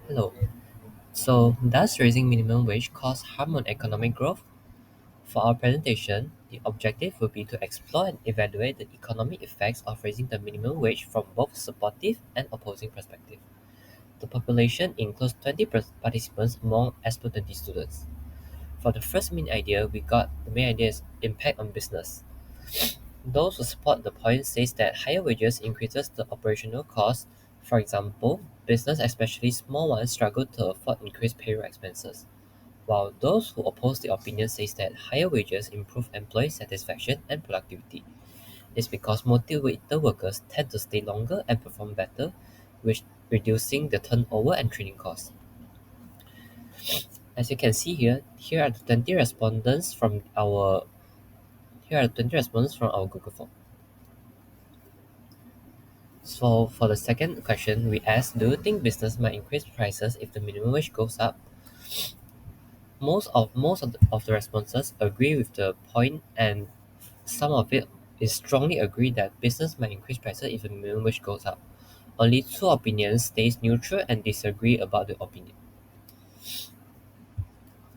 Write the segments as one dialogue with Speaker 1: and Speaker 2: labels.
Speaker 1: Hello. So, does raising minimum wage cause harm on economic growth? For our presentation, the objective will be to explore and evaluate the economic effects of raising the minimum wage from both supportive and opposing perspectives. The population includes 20 participants among SP20 students. For the first main idea, we got the main idea is impact on business. Those who support the point says that higher wages increases the operational costs. For example, business, especially small ones, struggle to afford increased payroll expenses. While those who oppose the opinion says that higher wages improve employee satisfaction and productivity. It's because motivated workers tend to stay longer and perform better, which reducing the turnover and training costs. As you can see here, here are the 20 respondents from our Google form. So for the second question, we asked, do you think business might increase prices if the minimum wage goes up? Most of the responses agree with the point, and some of it is strongly agree that business might increase prices if the minimum wage goes up. Only two opinions stays neutral and disagree about the opinion.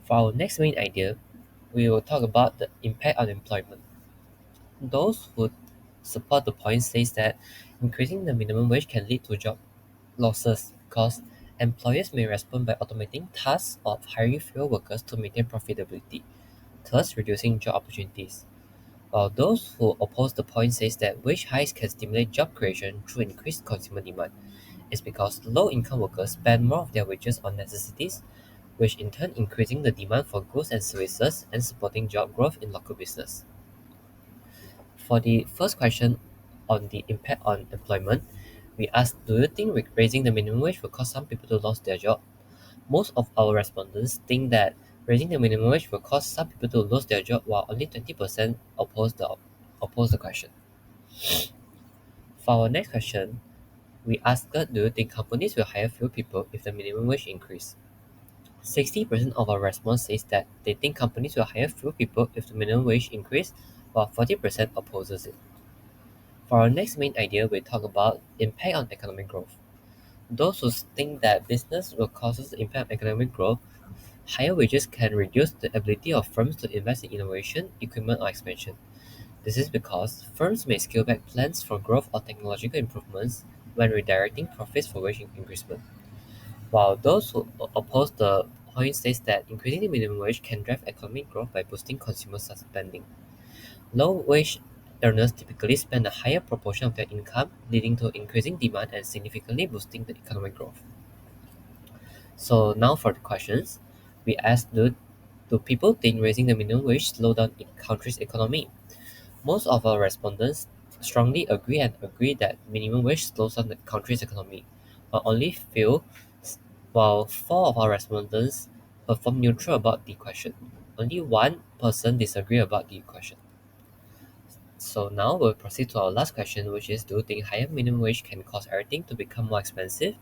Speaker 1: For our next main idea, we will talk about the impact on employment. Those who support the point says that increasing the minimum wage can lead to job losses because employers may respond by automating tasks or hiring fewer workers to maintain profitability, thus reducing job opportunities. While those who oppose the point says that wage hikes can stimulate job creation through increased consumer demand. It's because low-income workers spend more of their wages on necessities, which in turn increasing the demand for goods and services and supporting job growth in local business. For the first question on the impact on employment, we asked, do you think raising the minimum wage will cause some people to lose their job? Most of our respondents think that raising the minimum wage will cause some people to lose their job, while only 20% oppose the question. For our next question, we asked, do you think companies will hire fewer people if the minimum wage increase? 60% of our response says that they think companies will hire fewer people if the minimum wage increase, while 40% opposes it. For our next main idea, we talk about impact on economic growth. Those who think that business will cause impact on economic growth, higher wages can reduce the ability of firms to invest in innovation, equipment, or expansion. This is because firms may scale back plans for growth or technological improvements when redirecting profits for wage increasement. While those who oppose the point says that increasing the minimum wage can drive economic growth by boosting consumer spending. Low-wage earners typically spend a higher proportion of their income, leading to increasing demand and significantly boosting the economic growth. So now for the questions, we asked, do people think raising the minimum wage slow down a country's economy? Most of our respondents strongly agree that minimum wage slows down the country's economy, while only few, while four of our respondents perform neutral about the question. Only one person disagree about the question. So now we'll proceed to our last question, which is, do you think higher minimum wage can cause everything to become more expensive?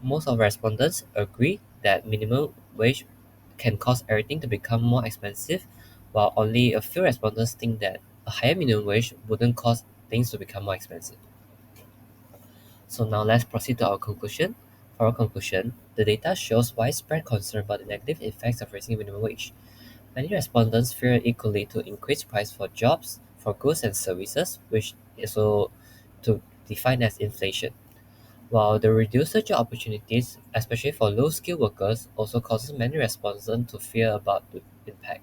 Speaker 1: Most of respondents agree that minimum wage can cause everything to become more expensive, while only a few respondents think that a higher minimum wage wouldn't cause things to become more expensive. So now let's proceed to our conclusion. For our conclusion, the data shows widespread concern about the negative effects of raising minimum wage. Many respondents fear equally to increase price for jobs, for goods and services, which is also to define as inflation. While the reduced job opportunities, especially for low-skilled workers, also causes many respondents to fear about the impact.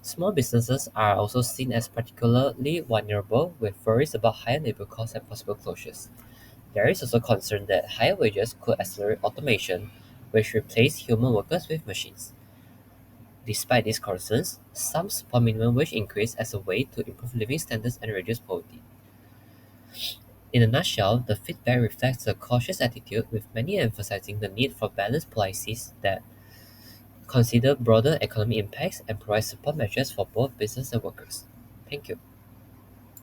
Speaker 1: Small businesses are also seen as particularly vulnerable, with worries about higher labor costs and possible closures. There is also concern that higher wages could accelerate automation, which replace human workers with machines. Despite these concerns, some support minimum wage increase as a way to improve living standards and reduce poverty. In a nutshell, the feedback reflects a cautious attitude, with many emphasizing the need for balanced policies that consider broader economic impacts and provide support measures for both business and workers. Thank you.